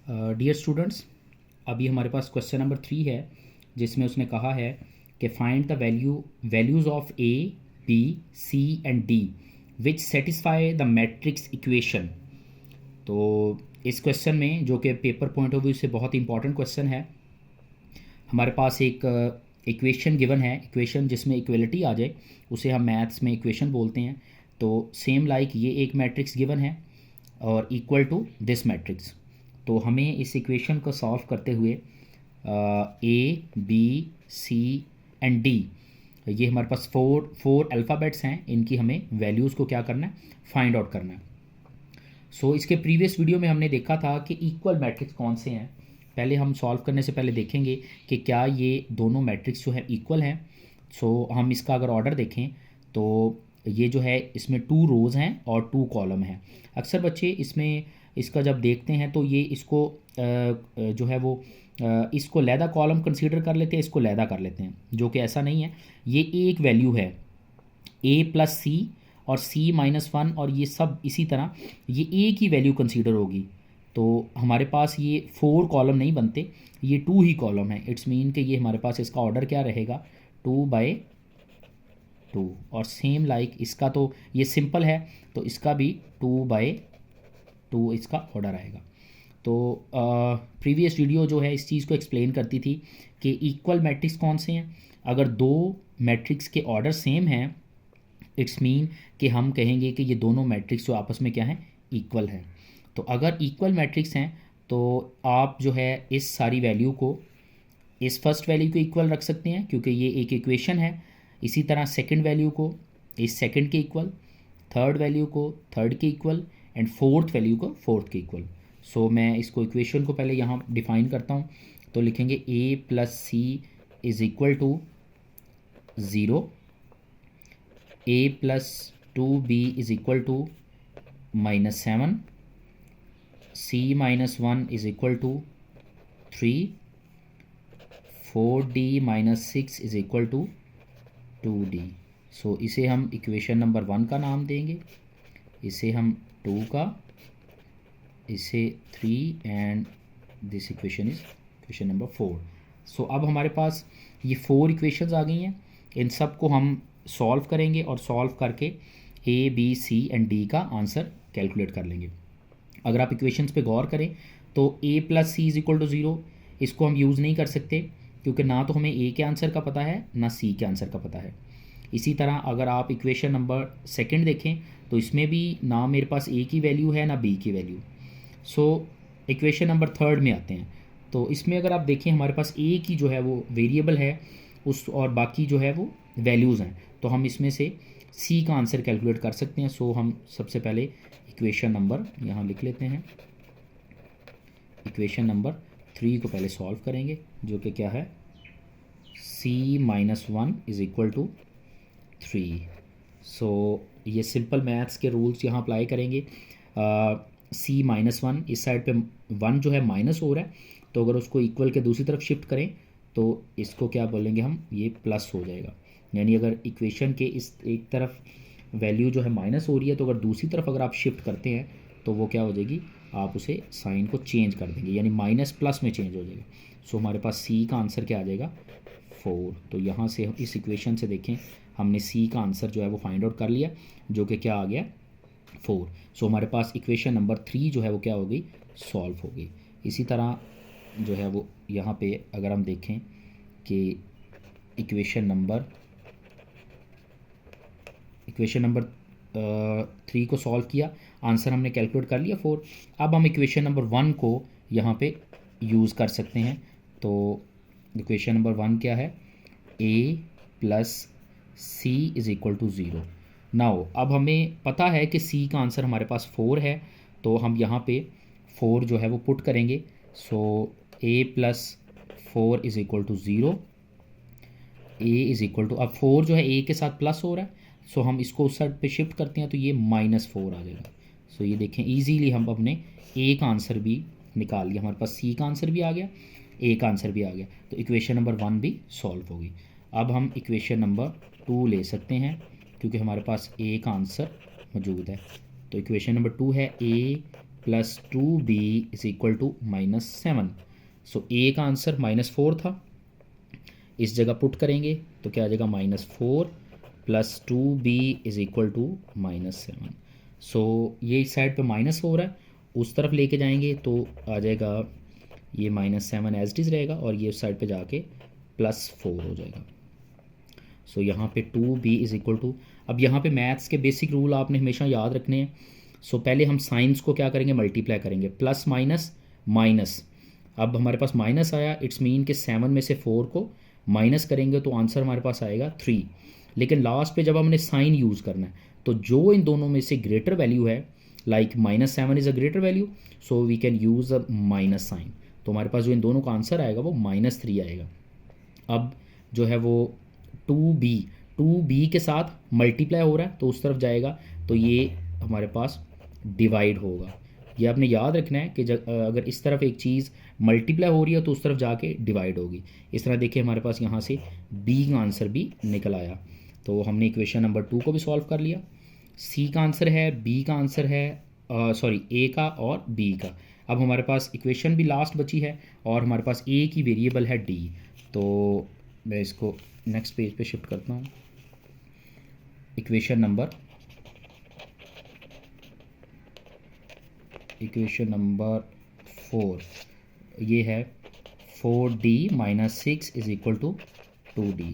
Dear students, अभी हमारे पास question number 3 है जिसमें उसने कहा है कि find the values of A B C and D which satisfy the matrix equation. तो इस क्वेश्चन में, जो कि पेपर पॉइंट ऑफ व्यू से बहुत इंपॉर्टेंट क्वेश्चन है, हमारे पास एक इक्वेशन गिवन है। इक्वेशन जिसमें इक्वलिटी आ जाए उसे हम मैथ्स में इक्वेशन बोलते हैं। तो सेम लाइक ये एक मैट्रिक्स गिवन है और इक्वल टू दिस मैट्रिक्स। तो हमें इस इक्वेशन को सॉल्व करते हुए A B C and D, ये हमारे पास फोर अल्फ़ाबेट्स हैं, इनकी हमें वैल्यूज़ को क्या करना है, फाइंड आउट करना है। सो इसके प्रीवियस वीडियो में हमने देखा था कि इक्वल मैट्रिक्स कौन से हैं। पहले हम सॉल्व करने से पहले देखेंगे कि क्या ये दोनों मैट्रिक्स जो है इक्वल हैं। सो हम इसका अगर ऑर्डर देखें तो ये जो है, इसमें 2 रोज़ हैं और 2 कॉलम हैं। अक्सर बच्चे इसमें इसका जब देखते हैं तो ये इसको जो है वो इसको लैदा कॉलम कंसीडर कर लेते हैं, इसको लैदा कर लेते हैं, जो कि ऐसा नहीं है। ये एक वैल्यू है ए प्लस सी और सी माइनस वन, और ये सब इसी तरह ये एक ही वैल्यू कंसीडर होगी। तो हमारे पास ये 4 कॉलम नहीं बनते, ये 2 ही कॉलम है। इट्स मीन कि ये हमारे पास इसका ऑर्डर क्या रहेगा, 2/2। और सेम लाइक इसका, तो ये सिंपल है तो इसका भी 2/2 इसका ऑर्डर आएगा। तो प्रीवियस वीडियो जो है इस चीज़ को एक्सप्लेन करती थी कि इक्वल मैट्रिक्स कौन से हैं। अगर दो मैट्रिक्स के ऑर्डर सेम हैं, इट्स मीन कि हम कहेंगे कि ये दोनों मैट्रिक्स जो आपस में क्या हैं, इक्वल हैं। तो अगर इक्वल मैट्रिक्स हैं तो आप जो है इस सारी वैल्यू को इस फर्स्ट वैल्यू को इक्वल रख सकते हैं, क्योंकि ये एक इक्वेशन है। इसी तरह सेकंड वैल्यू को इस सेकंड के इक्वल, थर्ड वैल्यू को थर्ड के इक्वल, एंड फोर्थ वैल्यू को फोर्थ के इक्वल। सो मैं इसको इक्वेशन को पहले यहाँ डिफाइन करता हूँ। तो लिखेंगे A plus C is equal to 0, A plus 2b is equal to -7, c minus 1 is equal to 3, 4d minus 6 is equal to 2d। So इसे हम इक्वेशन नंबर 1 का नाम देंगे, इसे हम 2 का, इसे 3, and this equation is equation number 4। सो अब हमारे पास ये 4 इक्वेशंस आ गई हैं। इन सब को हम सॉल्व करेंगे और सॉल्व करके A B C and D का आंसर कैलकुलेट कर लेंगे। अगर आप इक्वेशंस पे गौर करें तो A plus C is equal to 0, इसको हम यूज़ नहीं कर सकते, क्योंकि ना तो हमें ए के आंसर का पता है ना सी के आंसर का पता है। इसी तरह अगर आप इक्वेशन नंबर सेकंड देखें तो इसमें भी ना मेरे पास ए की वैल्यू है ना बी की value. So equation number third में आते हैं। तो इसमें अगर आप देखें, हमारे पास ए की जो है वो वेरिएबल है उस, और बाकी जो है वो वैल्यूज़ हैं। तो हम इसमें से सी का आंसर कैलकुलेट कर सकते हैं। सो हम सबसे पहले इक्वेशन नंबर यहाँ लिख लेते हैं। इक्वेशन नंबर 3 को पहले सॉल्व करेंगे, जो कि क्या है, c minus 1 is equal to 3। So ये सिंपल मैथ्स के रूल्स यहाँ अप्लाई करेंगे। c माइनस 1, इस साइड पे 1 जो है माइनस हो रहा है, तो अगर उसको इक्वल के दूसरी तरफ शिफ्ट करें तो इसको क्या बोलेंगे हम, ये प्लस हो जाएगा। यानी अगर इक्वेशन के इस एक तरफ वैल्यू जो है माइनस हो रही है, तो अगर दूसरी तरफ अगर आप शिफ्ट करते हैं तो वो क्या हो जाएगी, आप उसे साइन को चेंज कर देंगे, यानी माइनस प्लस में चेंज हो जाएगा। सो हमारे पास सी का आंसर क्या आ जाएगा, 4। तो यहाँ से हम इस इक्वेशन से देखें, हमने सी का आंसर जो है वो फाइंड आउट कर लिया, जो कि क्या आ गया, 4। सो हमारे पास इक्वेशन नंबर 3 जो है वो क्या हो गई, सॉल्व हो गई। इसी तरह जो है वो यहाँ पे अगर हम देखें कि इक्वेशन नंबर 3 को सॉल्व किया, आंसर हमने कैलकुलेट कर लिया 4। अब हम इक्वेशन नंबर 1 को यहाँ पे यूज़ कर सकते हैं। तो इक्वेशन नंबर 1 क्या है, a plus C is equal to 0। Now अब हमें पता है कि c का आंसर हमारे पास 4 है, तो हम यहाँ पे 4 जो है वो पुट करेंगे। So a plus 4 is equal to 0, a is equal to, अब 4 जो है a के साथ प्लस हो रहा है, सो हम इसको उस साइड पे शिफ्ट करते हैं तो ये -4 आ जाएगा। सो ये देखें, इजीली हम अपने a का आंसर भी निकाल लिया, हमारे पास c का आंसर भी आ गया, a का आंसर भी आ गया। तो इक्वेशन नंबर 1 भी सॉल्व होगी। अब हम इक्वेशन नंबर 2 ले सकते हैं, क्योंकि हमारे पास a का आंसर मौजूद है। तो इक्वेशन नंबर 2 है a plus 2b is equal to -7। So A का आंसर -4 था, इस जगह पुट करेंगे तो क्या आ जाएगा -4 plus 2b is equal to -7। So ये इस साइड पे माइनस हो रहा है, उस तरफ लेके जाएंगे तो आ जाएगा ये -7 एज इट इज़ रहेगा और ये उस साइड पे जाके +4 हो जाएगा। सो यहाँ पे 2b इज़ इक्वल टू, अब यहाँ पे मैथ्स के बेसिक रूल आपने हमेशा याद रखने हैं। सो पहले हम साइंस को क्या करेंगे, मल्टीप्लाई करेंगे, प्लस माइनस माइनस। अब हमारे पास माइनस आया, इट्स मीन कि 7 में से 4 को माइनस करेंगे तो आंसर हमारे पास आएगा 3। लेकिन लास्ट पे जब हमने साइन यूज़ करना है तो जो इन दोनों में से ग्रेटर वैल्यू है, like -7 is a greater value, so we can use a minus sign. तो हमारे पास जो इन दोनों का आंसर आएगा वो -3 आएगा। अब जो है वो 2b के साथ मल्टीप्लाई हो रहा है तो उस तरफ जाएगा तो ये हमारे पास डिवाइड होगा। ये आपने याद रखना है कि अगर इस तरफ एक चीज़ मल्टीप्लाई हो रही है तो उस तरफ जाके डिवाइड होगी। इस तरह देखिए हमारे पास यहाँ से बी का आंसर भी निकल आया। तो हमने इक्वेशन नंबर 2 को भी सॉल्व कर लिया। सी का आंसर है, बी का आंसर है, सॉरी ए का और बी का। अब हमारे पास इक्वेशन भी लास्ट बची है और हमारे पास ए की वेरिएबल है डी। तो मैं इसको नेक्स्ट पेज पे शिफ्ट करता हूँ। इक्वेशन नंबर 4 ये है 4d - 6 is equal to 2d।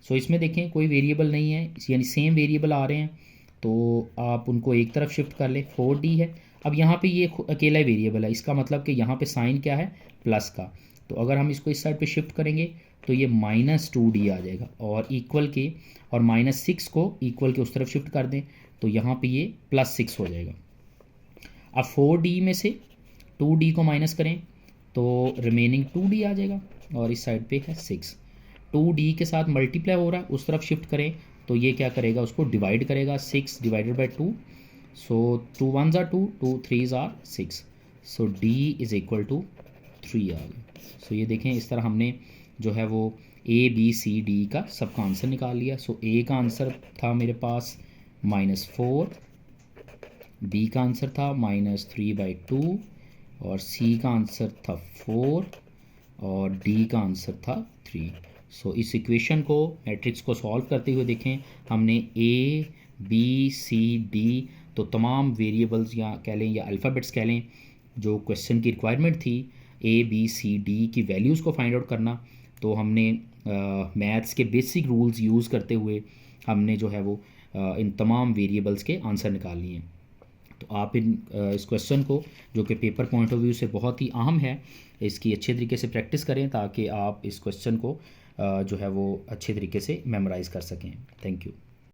सो इसमें देखें कोई वेरिएबल नहीं है, यानी सेम वेरिएबल आ रहे हैं तो आप उनको एक तरफ शिफ्ट कर लें। 4d है, अब यहाँ पे ये अकेला वेरिएबल है, इसका मतलब कि यहाँ पे साइन क्या है, प्लस का। तो अगर हम इसको इस साइड पे शिफ्ट करेंगे तो ये -2d आ जाएगा और इक्वल के, और -6 को इक्वल के उस तरफ शिफ्ट कर दें तो यहाँ पे ये +6 हो जाएगा। अब 4d में से 2d को माइनस करें तो रिमेनिंग 2d आ जाएगा और इस साइड पे है 6। 2d के साथ मल्टीप्लाई हो रहा है, उस तरफ शिफ्ट करें तो ये क्या करेगा, उसको डिवाइड करेगा, 6 divided by 2। So 2 1s are 2, 2 3s are 6। So d is equal to 3 आ गया। सो ये देखें इस तरह हमने जो है वो ABCD का सबका आंसर निकाल लिया। सो A का आंसर था मेरे पास -4, B का आंसर था -3/2 और C का आंसर था 4 और D का आंसर था 3। सो इस इक्वेशन को, मैट्रिक्स को सॉल्व करते हुए देखें हमने A B C D तो तमाम वेरिएबल्स या कह लें या अल्फ़ाबेट्स कह लें जो क्वेश्चन की रिक्वायरमेंट थी ABCD की वैल्यूज़ को फाइंड आउट करना, तो हमने मैथ्स के बेसिक रूल्स यूज़ करते हुए हमने जो है वो इन तमाम वेरिएबल्स के आंसर निकाल लिए हैं। तो आप इस क्वेश्चन को, जो कि पेपर पॉइंट ऑफ व्यू से बहुत ही अहम है, इसकी अच्छे तरीके से प्रैक्टिस करें ताकि आप इस क्वेश्चन को जो है वो अच्छे तरीके से मेमोराइज़ कर सकें। Thank you.